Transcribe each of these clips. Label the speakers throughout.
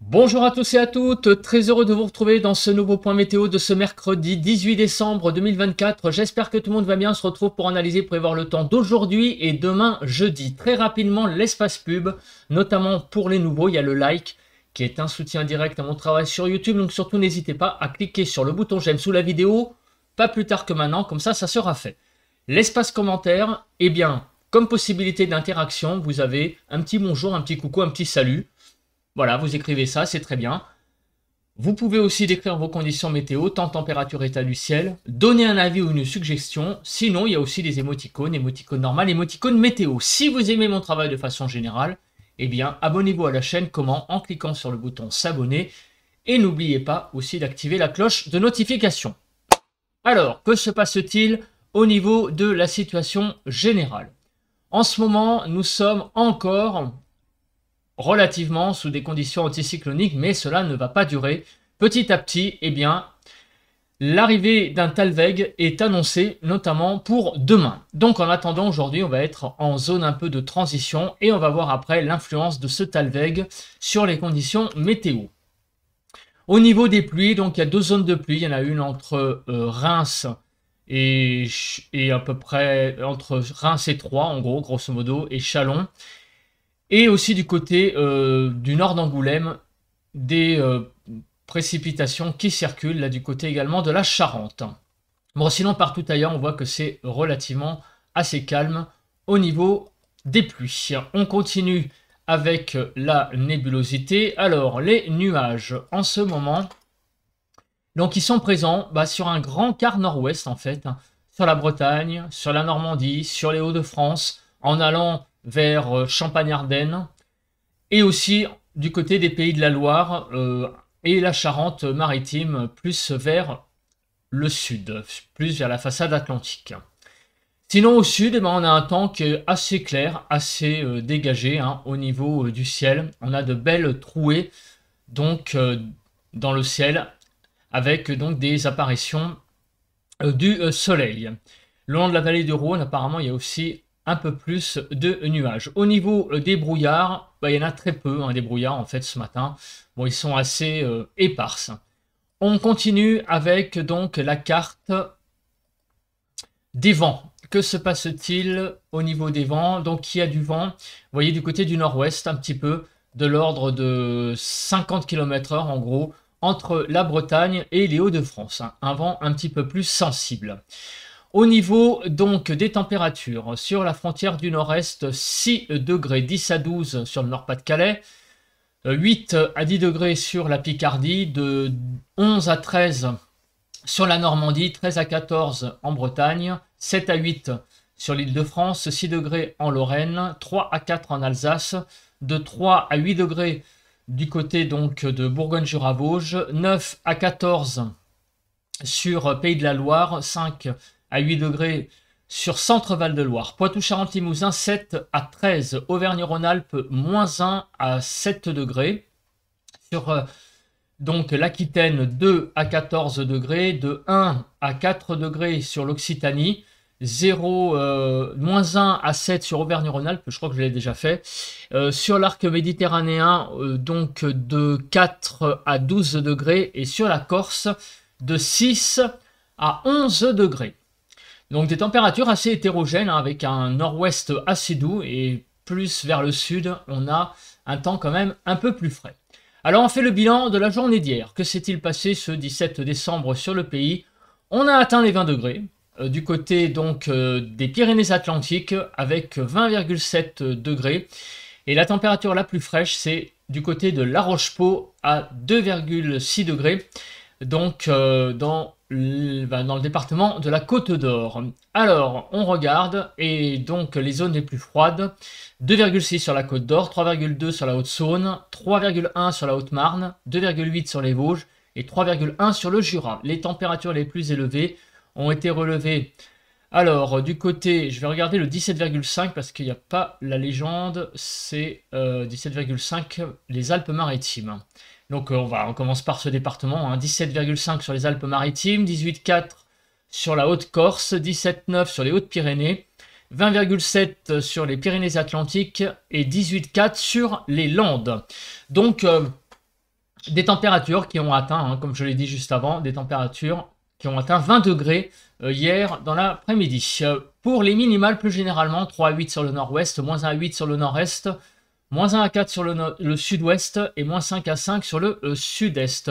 Speaker 1: Bonjour à tous et à toutes, très heureux de vous retrouver dans ce nouveau point météo de ce mercredi 18 décembre 2024. J'espère que tout le monde va bien, on se retrouve pour analyser, prévoir le temps d'aujourd'hui et demain jeudi. Très rapidement, l'espace pub, notamment pour les nouveaux, il y a le like qui est un soutien direct à mon travail sur YouTube. Donc surtout n'hésitez pas à cliquer sur le bouton j'aime sous la vidéo, pas plus tard que maintenant, comme ça sera fait. L'espace commentaire, eh bien, comme possibilité d'interaction, vous avez un petit bonjour, un petit coucou, un petit salut. Voilà, vous écrivez ça, c'est très bien. Vous pouvez aussi décrire vos conditions météo, temps, température, état du ciel, donner un avis ou une suggestion. Sinon, il y a aussi des émoticônes normales, émoticônes météo. Si vous aimez mon travail de façon générale, eh bien, abonnez-vous à la chaîne. Comment? En cliquant sur le bouton s'abonner. Et n'oubliez pas aussi d'activer la cloche de notification. Alors, que se passe-t-il au niveau de la situation générale? En ce moment, nous sommes encore relativement sous des conditions anticycloniques, mais cela ne va pas durer. Petit à petit, eh bien, l'arrivée d'un Talweg est annoncée, notamment pour demain. Donc en attendant, aujourd'hui, on va être en zone un peu de transition et on va voir après l'influence de ce Talweg sur les conditions météo. Au niveau des pluies, donc il y a deux zones de pluie. Il y en a une entre Reims et à peu près entre Reims et Troyes, en gros, grosso modo, et Châlons. Et aussi du côté du nord d'Angoulême, des précipitations qui circulent, là du côté également de la Charente. Bon, sinon partout ailleurs, on voit que c'est relativement assez calme au niveau des pluies. On continue avec la nébulosité. Alors, les nuages, en ce moment, donc ils sont présents sur un grand quart nord-ouest, en fait, sur la Bretagne, sur la Normandie, sur les Hauts-de-France, en allant vers Champagne-Ardenne, et aussi du côté des Pays de la Loire et la Charente-Maritime, plus vers le sud, plus vers la façade atlantique. Sinon au sud, on a un temps qui est assez clair, assez dégagé au niveau du ciel. On a de belles trouées donc dans le ciel, avec donc des apparitions du soleil. Le long de la vallée du Rhône, apparemment, il y a aussi un peu plus de nuages. Au niveau des brouillards, il y en a très peu, des brouillards en fait ce matin. Bon, ils sont assez éparses. On continue avec donc la carte des vents. Que se passe-t-il au niveau des vents? Donc il y a du vent, vous voyez du côté du nord-ouest, un petit peu de l'ordre de 50 km/h en gros, entre la Bretagne et les Hauts-de-France. Un vent un petit peu plus sensible. Au niveau donc des températures, sur la frontière du nord-est, 6 degrés, 10 à 12 sur le Nord-Pas-de-Calais, 8 à 10 degrés sur la Picardie, de 11 à 13 sur la Normandie, 13 à 14 en Bretagne, 7 à 8 sur l'Île-de-France, 6 degrés en Lorraine, 3 à 4 en Alsace, de 3 à 8 degrés du côté donc de Bourgogne-Jura-Vosges, 9 à 14 sur Pays de la Loire, 5 à 8 degrés sur Centre-Val de Loire. Poitou-Charentes-Limousin, 7 à 13. Auvergne-Rhône-Alpes, moins 1 à 7 degrés. Sur donc l'Aquitaine, 2 à 14 degrés. De 1 à 4 degrés sur l'Occitanie. Moins 1 à 7 sur Auvergne-Rhône-Alpes, je crois que je l'ai déjà fait. Sur l'arc méditerranéen, donc de 4 à 12 degrés. Et sur la Corse, de 6 à 11 degrés. Donc des températures assez hétérogènes, avec un nord-ouest assez doux, et plus vers le sud, on a un temps quand même un peu plus frais. Alors on fait le bilan de la journée d'hier. Que s'est-il passé ce 17 décembre sur le pays? On a atteint les 20 degrés, du côté donc des Pyrénées-Atlantiques, avec 20,7 degrés. Et la température la plus fraîche, c'est du côté de La Roche-Pau, à 2,6 degrés. Donc dans le département de la Côte d'Or. Alors, on regarde, et donc les zones les plus froides, 2,6 sur la Côte d'Or, 3,2 sur la Haute-Saône, 3,1 sur la Haute-Marne, 2,8 sur les Vosges, et 3,1 sur le Jura. Les températures les plus élevées ont été relevées. Alors, du côté, je vais regarder le 17,5 parce qu'il n'y a pas la légende, c'est 17,5 les Alpes-Maritimes. Donc on commence par ce département, 17,5 sur les Alpes-Maritimes, 18,4 sur la Haute-Corse, 17,9 sur les Hautes-Pyrénées, 20,7 sur les Pyrénées-Atlantiques et 18,4 sur les Landes. Donc Des températures qui ont atteint, hein, comme je l'ai dit juste avant, des températures qui ont atteint 20 degrés hier dans l'après-midi. Pour les minimales, plus généralement, 3 à 8 sur le nord-ouest, moins 1 à 8 sur le nord-est, moins 1 à 4 sur le sud-ouest et moins 5 à 5 sur le sud-est.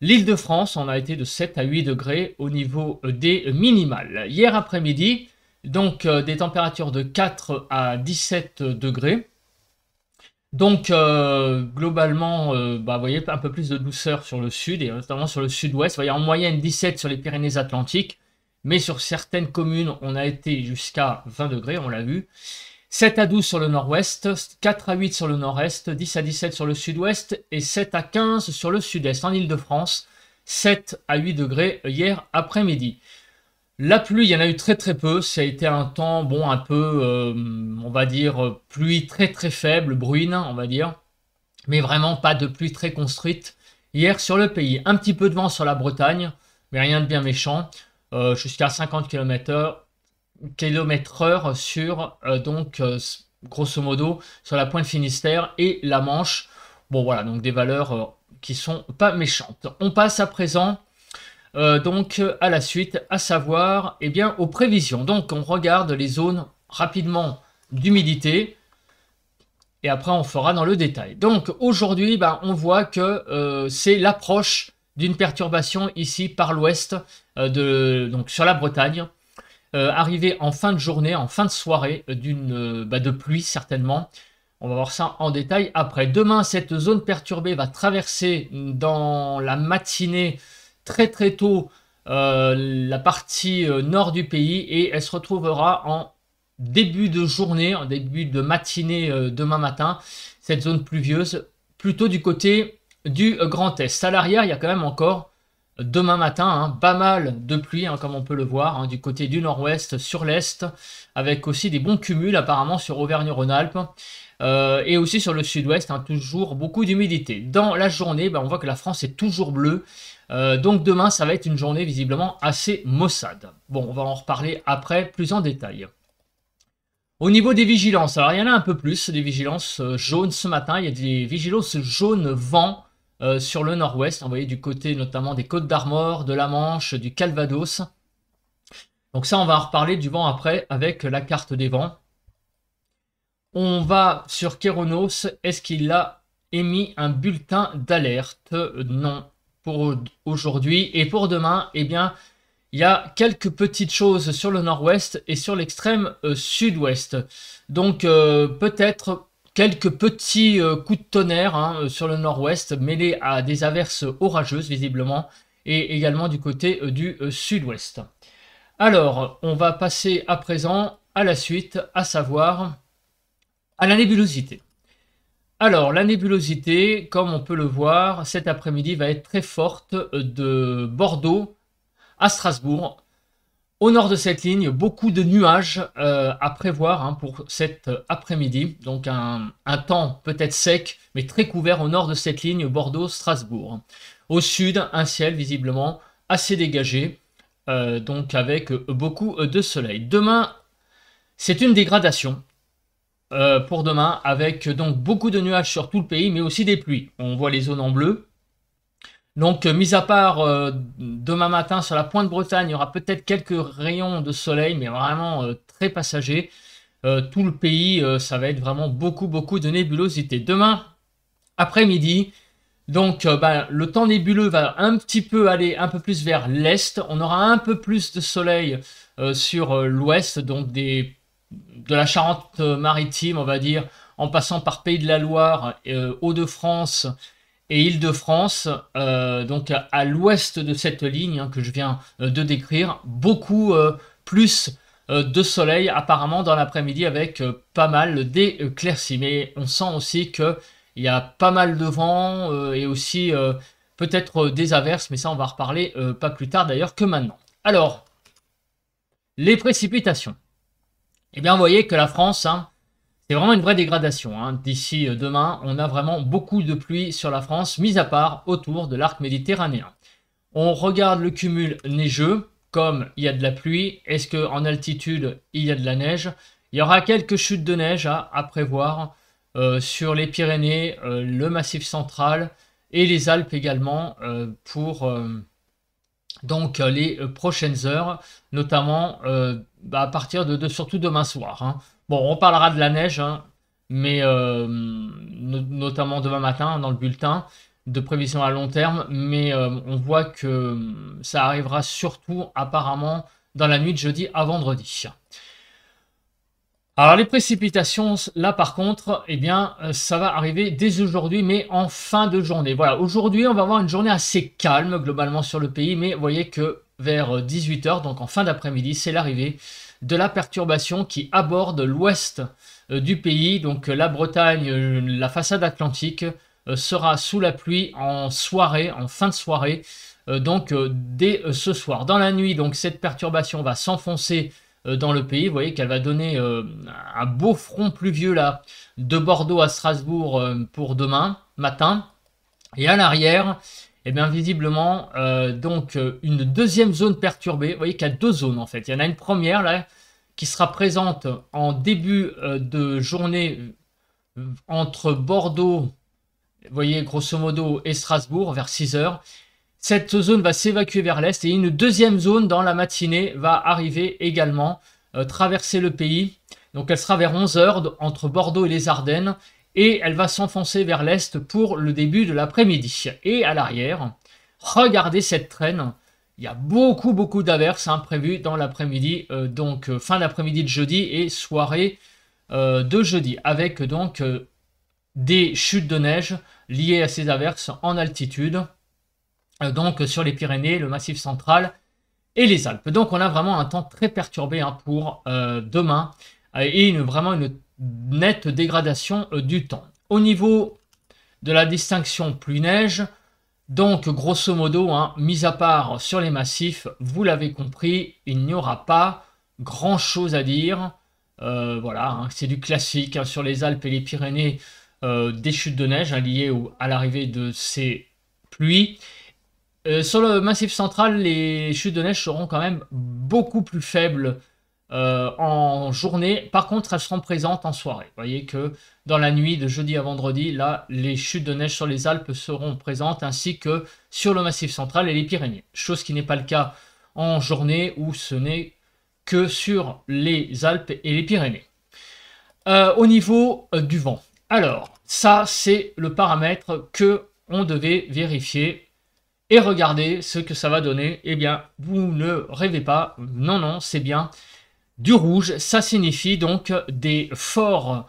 Speaker 1: L'Île-de-France, on a été de 7 à 8 degrés au niveau des minimales. Hier après-midi, donc des températures de 4 à 17 degrés. Donc globalement, vous voyez un peu plus de douceur sur le sud et notamment sur le sud-ouest. Vous voyez en moyenne 17 sur les Pyrénées-Atlantiques, mais sur certaines communes, on a été jusqu'à 20 degrés, on l'a vu. 7 à 12 sur le nord-ouest, 4 à 8 sur le nord-est, 10 à 17 sur le sud-ouest et 7 à 15 sur le sud-est. En Île-de-France, 7 à 8 degrés hier après-midi. La pluie, il y en a eu très très peu, ça a été un temps, bon, un peu, on va dire, pluie très très faible, bruine, on va dire, mais vraiment pas de pluie très construite. Hier sur le pays, un petit peu de vent sur la Bretagne, mais rien de bien méchant, jusqu'à 50 km/h sur, grosso modo, sur la pointe Finistère et la Manche. Bon voilà, donc des valeurs qui sont pas méchantes. On passe à présent à la suite, à savoir aux prévisions. Donc on regarde les zones rapidement d'humidité et après on fera dans le détail. Donc aujourd'hui, on voit que c'est l'approche d'une perturbation ici par l'ouest, donc sur la Bretagne, arrivée en fin de journée, en fin de soirée, de pluie certainement. On va voir ça en détail après. Demain, cette zone perturbée va traverser dans la matinée très très tôt la partie nord du pays et elle se retrouvera en début de journée, en début de matinée demain matin, cette zone pluvieuse, plutôt du côté du Grand Est. À l'arrière, il y a quand même encore demain matin pas mal de pluie, comme on peut le voir, du côté du nord-ouest sur l'est, avec aussi des bons cumuls apparemment sur Auvergne-Rhône-Alpes. Et aussi sur le sud-ouest, toujours beaucoup d'humidité. Dans la journée, on voit que la France est toujours bleue. Donc demain, ça va être une journée visiblement assez maussade. Bon, on va en reparler après, plus en détail. Au niveau des vigilances, alors il y en a un peu plus, des vigilances jaunes ce matin. Il y a des vigilances jaunes vent sur le nord-ouest. Vous voyez du côté notamment des Côtes d'Armor, de la Manche, du Calvados. Donc ça, on va en reparler du vent après avec la carte des vents. On va sur Kéronos. Est-ce qu'il a émis un bulletin d'alerte? Non, pour aujourd'hui. Et pour demain, il y a quelques petites choses sur le nord-ouest et sur l'extrême sud-ouest. Donc peut-être quelques petits coups de tonnerre sur le nord-ouest, mêlés à des averses orageuses visiblement, et également du côté du sud-ouest. Alors, on va passer à présent à la suite, à savoir à la nébulosité. Alors, la nébulosité, comme on peut le voir, cet après-midi va être très forte de Bordeaux à Strasbourg. Au nord de cette ligne, beaucoup de nuages à prévoir pour cet après-midi. Donc un temps peut-être sec, mais très couvert au nord de cette ligne Bordeaux-Strasbourg. Au sud, un ciel visiblement assez dégagé, donc avec beaucoup de soleil. Demain, c'est une dégradation. Pour demain, avec donc beaucoup de nuages sur tout le pays, mais aussi des pluies. On voit les zones en bleu. Donc, mis à part demain matin sur la pointe Bretagne, il y aura peut-être quelques rayons de soleil, mais vraiment très passagers. Tout le pays, ça va être vraiment beaucoup de nébulosité. Demain après-midi, donc le temps nébuleux va un petit peu aller un peu plus vers l'est. On aura un peu plus de soleil sur l'ouest, donc de la Charente-Maritime, on va dire, en passant par Pays de la Loire, Hauts-de-France et Île-de-France, donc à l'ouest de cette ligne que je viens de décrire, beaucoup plus de soleil apparemment dans l'après-midi avec pas mal d'éclaircies. Mais on sent aussi qu'il y a pas mal de vent et aussi peut-être des averses, mais ça on va reparler pas plus tard d'ailleurs que maintenant. Alors, les précipitations. Eh bien, vous voyez que la France, c'est vraiment une vraie dégradation. D'ici demain, on a vraiment beaucoup de pluie sur la France, mis à part autour de l'arc méditerranéen. On regarde le cumul neigeux, comme il y a de la pluie. Est-ce qu'en altitude, il y a de la neige? Il y aura quelques chutes de neige à prévoir sur les Pyrénées, le Massif central, et les Alpes également pour donc les prochaines heures, notamment à partir de surtout demain soir, hein. Bon, on parlera de la neige, hein, mais notamment demain matin dans le bulletin de prévision à long terme, mais on voit que ça arrivera surtout apparemment dans la nuit de jeudi à vendredi. Alors les précipitations, là par contre, eh bien, ça va arriver dès aujourd'hui, mais en fin de journée. Voilà, aujourd'hui, on va avoir une journée assez calme globalement sur le pays, mais vous voyez que vers 18 h, donc en fin d'après-midi, c'est l'arrivée de la perturbation qui aborde l'ouest du pays. Donc la Bretagne, la façade atlantique sera sous la pluie en soirée, en fin de soirée, donc dès ce soir. Dans la nuit, donc cette perturbation va s'enfoncer dans le pays. Vous voyez qu'elle va donner un beau front pluvieux là de Bordeaux à Strasbourg pour demain matin. Et à l'arrière, eh bien visiblement donc une deuxième zone perturbée. Vous voyez qu'il y a deux zones en fait. Il y en a une première là qui sera présente en début de journée entre Bordeaux, vous voyez grosso modo, et Strasbourg vers 6 h. Cette zone va s'évacuer vers l'est et une deuxième zone dans la matinée va arriver également, traverser le pays. Donc elle sera vers 11 h entre Bordeaux et les Ardennes et elle va s'enfoncer vers l'est pour le début de l'après-midi. Et à l'arrière, regardez cette traîne. Il y a beaucoup d'averses prévues dans l'après-midi, donc fin d'après-midi de jeudi et soirée de jeudi, avec donc des chutes de neige liées à ces averses en altitude. Donc sur les Pyrénées, le Massif central et les Alpes. Donc on a vraiment un temps très perturbé pour demain et vraiment une nette dégradation du temps. Au niveau de la distinction pluie-neige, donc grosso modo, mis à part sur les massifs, vous l'avez compris, il n'y aura pas grand chose à dire. Voilà, c'est du classique sur les Alpes et les Pyrénées, des chutes de neige liées à l'arrivée de ces pluies. Sur le Massif central, les chutes de neige seront quand même beaucoup plus faibles en journée. Par contre, elles seront présentes en soirée. Vous voyez que dans la nuit de jeudi à vendredi, là, les chutes de neige sur les Alpes seront présentes, ainsi que sur le Massif central et les Pyrénées. Chose qui n'est pas le cas en journée, où ce n'est que sur les Alpes et les Pyrénées. Au niveau du vent. Alors, ça, c'est le paramètre que on devait vérifier. Et regardez ce que ça va donner. Eh bien, vous ne rêvez pas. Non, c'est bien du rouge. Ça signifie donc des fortes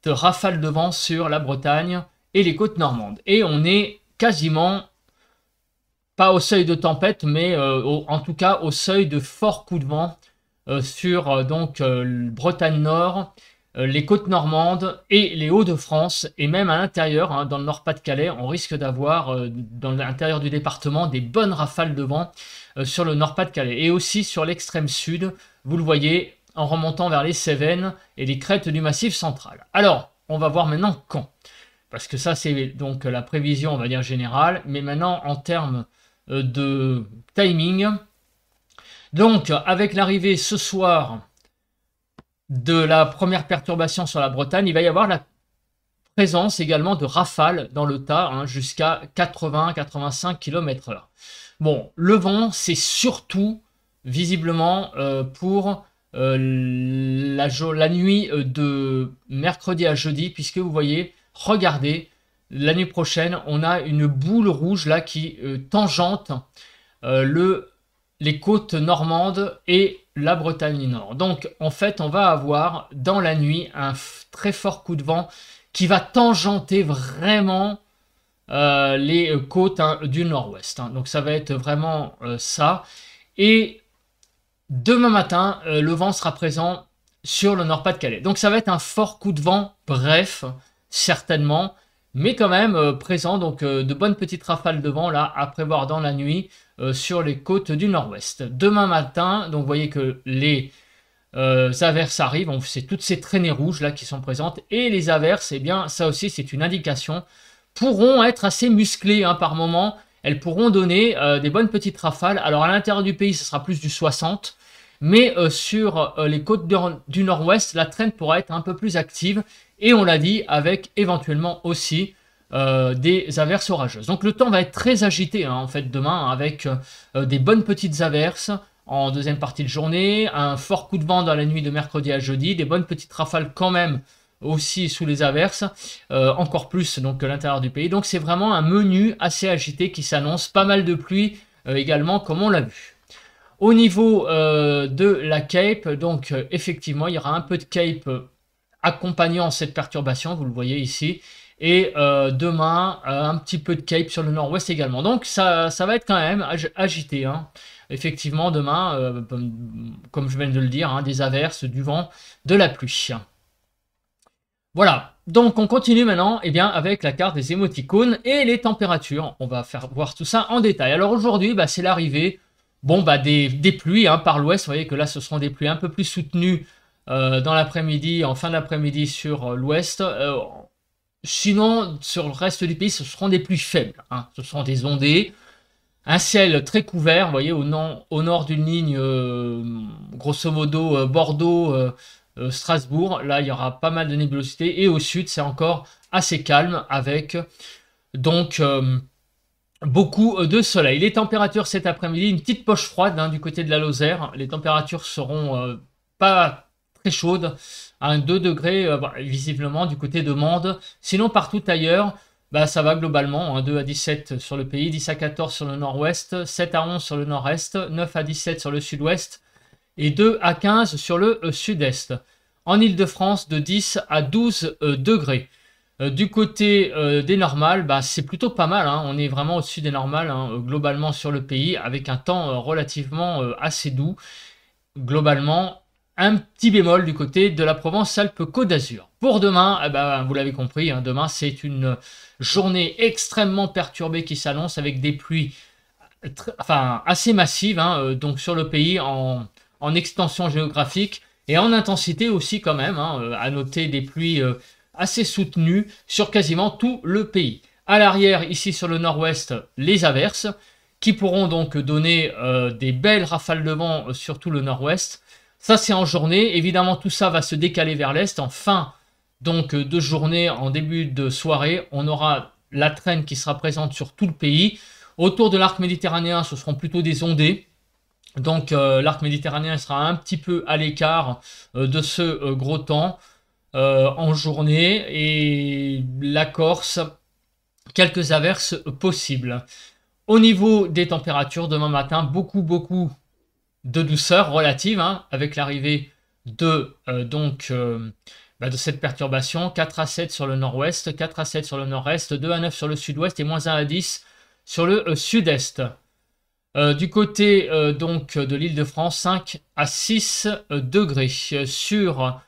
Speaker 1: rafales de vent sur la Bretagne et les côtes normandes. Et on est quasiment, pas au seuil de tempête, mais en tout cas au seuil de forts coups de vent sur donc Bretagne Nord, les côtes normandes et les Hauts-de-France, et même à l'intérieur, dans le Nord-Pas-de-Calais, on risque d'avoir dans l'intérieur du département des bonnes rafales de vent sur le Nord-Pas-de-Calais. Et aussi sur l'extrême sud, vous le voyez, en remontant vers les Cévennes et les crêtes du Massif central. Alors, on va voir maintenant quand. Parce que ça, c'est donc la prévision, on va dire, générale. Mais maintenant, en termes de timing, donc avec l'arrivée ce soir de la première perturbation sur la Bretagne, il va y avoir la présence également de rafales dans le tas, jusqu'à 80-85 km/h. Bon, le vent, c'est surtout visiblement pour la nuit de mercredi à jeudi, puisque vous voyez, regardez, la nuit prochaine, on a une boule rouge là qui tangente les côtes normandes et la Bretagne Nord. Donc en fait, on va avoir dans la nuit un très fort coup de vent qui va tangenter vraiment les côtes du nord-ouest. Donc ça va être vraiment ça. Et demain matin, le vent sera présent sur le Nord-Pas-de-Calais. Donc ça va être un fort coup de vent, bref, certainement, mais quand même présent. Donc de bonnes petites rafales de vent là à prévoir dans la nuit sur les côtes du nord-ouest. Demain matin, donc vous voyez que les averses arrivent, c'est toutes ces traînées rouges là qui sont présentes, et les averses, eh bien ça aussi c'est une indication, pourront être assez musclées par moment. Elles pourront donner des bonnes petites rafales. Alors à l'intérieur du pays, ce sera plus du 60, mais sur les côtes du nord-ouest, la traîne pourra être un peu plus active, et on l'a dit, avec éventuellement aussi des averses orageuses. Donc le temps va être très agité hein, en fait demain avec des bonnes petites averses en deuxième partie de journée, un fort coup de vent dans la nuit de mercredi à jeudi, des bonnes petites rafales quand même aussi sous les averses, encore plus donc à l'intérieur du pays. Donc c'est vraiment un menu assez agité qui s'annonce, pas mal de pluie également comme on l'a vu. Au niveau de la Cape, donc effectivement il y aura un peu de Cape accompagnant cette perturbation, vous le voyez ici, et demain un petit peu de Cape sur le nord-ouest également. Donc ça va être quand même agité, hein. Effectivement demain, comme je viens de le dire, hein, des averses, du vent, de la pluie. Voilà, donc on continue maintenant eh bien, avec la carte des émoticônes et les températures. On va faire voir tout ça en détail. Alors aujourd'hui, bah, c'est l'arrivée des pluies hein, par l'ouest. Vous voyez que là, ce seront des pluies un peu plus soutenues dans l'après-midi, en fin d'après-midi sur l'ouest. Sinon, sur le reste du pays, ce seront des pluies faibles. Hein. Ce seront des ondées. Un ciel très couvert, vous voyez, au nord d'une ligne, grosso modo, Bordeaux, Strasbourg. Là, il y aura pas mal de nébulosité. Et au sud, c'est encore assez calme avec donc beaucoup de soleil. Les températures cet après-midi, une petite poche froide hein, du côté de la Lozère. Les températures seront pas très chaudes, à 2 degrés visiblement du côté de Mende. Sinon, partout ailleurs, bah, ça va globalement, hein, 2 à 17 sur le pays, 10 à 14 sur le nord-ouest, 7 à 11 sur le nord-est, 9 à 17 sur le sud-ouest et 2 à 15 sur le sud-est. En Ile-de-France, de 10 à 12 degrés. Du côté des normales, bah, c'est plutôt pas mal, hein. On est vraiment au-dessus des normales hein, globalement sur le pays, avec un temps relativement assez doux. Globalement, un petit bémol du côté de la Provence-Alpes-Côte d'Azur. Pour demain, eh ben, vous l'avez compris, hein, demain c'est une journée extrêmement perturbée qui s'annonce avec des pluies assez massives hein, donc sur le pays en extension géographique et en intensité aussi quand même, hein, à noter des pluies assez soutenues sur quasiment tout le pays. À l'arrière, ici sur le nord-ouest, les averses qui pourront donc donner des belles rafales de vent sur tout le nord-ouest. Ça, c'est en journée. Évidemment, tout ça va se décaler vers l'est. En fin donc, de journée, en début de soirée, on aura la traîne qui sera présente sur tout le pays. Autour de l'arc méditerranéen, ce seront plutôt des ondées. Donc, l'arc méditerranéen sera un petit peu à l'écart de ce gros temps en journée. Et la Corse, quelques averses possibles. Au niveau des températures, demain matin, beaucoup de douceur relative, hein, avec l'arrivée de cette perturbation, 4 à 7 sur le nord-ouest, 4 à 7 sur le nord-est, 2 à 9 sur le sud-ouest et moins 1 à 10 sur le sud-est. Du côté de l'Île-de-France, 5 à 6 degrés. Sur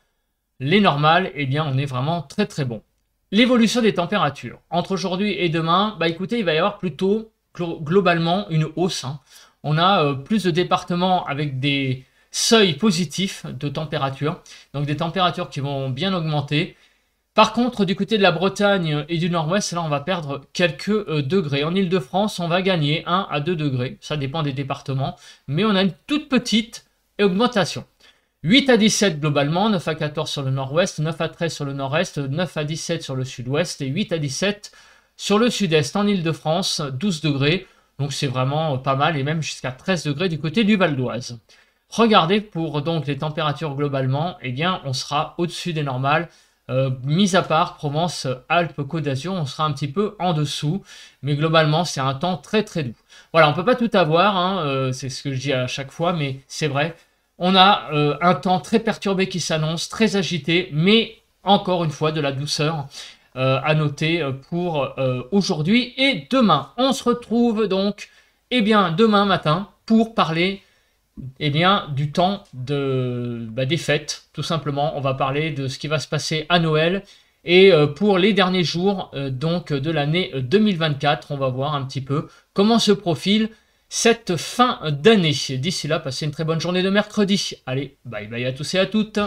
Speaker 1: les normales, eh bien, on est vraiment très bon. L'évolution des températures. Entre aujourd'hui et demain, bah écoutez, il va y avoir plutôt globalement une hausse, hein. On a plus de départements avec des seuils positifs de température, donc des températures qui vont bien augmenter. Par contre, du côté de la Bretagne et du nord-ouest, là, on va perdre quelques degrés. En Ile-de-France, on va gagner 1 à 2 degrés, ça dépend des départements, mais on a une toute petite augmentation. 8 à 17 globalement, 9 à 14 sur le nord-ouest, 9 à 13 sur le nord-est, 9 à 17 sur le sud-ouest et 8 à 17 sur le sud-est. En Ile-de-France, 12 degrés. Donc c'est vraiment pas mal et même jusqu'à 13 degrés du côté du Val d'Oise. Regardez pour donc les températures globalement, eh bien on sera au-dessus des normales. Mis à part Provence, Alpes, Côte d'Azur, on sera un petit peu en dessous. Mais globalement c'est un temps très doux. Voilà, on ne peut pas tout avoir, hein, c'est ce que je dis à chaque fois, mais c'est vrai. On a un temps très perturbé qui s'annonce, très agité, mais encore une fois de la douceur. À noter pour aujourd'hui et demain. On se retrouve donc demain matin pour parler du temps des fêtes, tout simplement. On va parler de ce qui va se passer à Noël et pour les derniers jours de l'année 2024. On va voir un petit peu comment se profile cette fin d'année. D'ici là, passez une très bonne journée de mercredi. Allez, bye bye à tous et à toutes.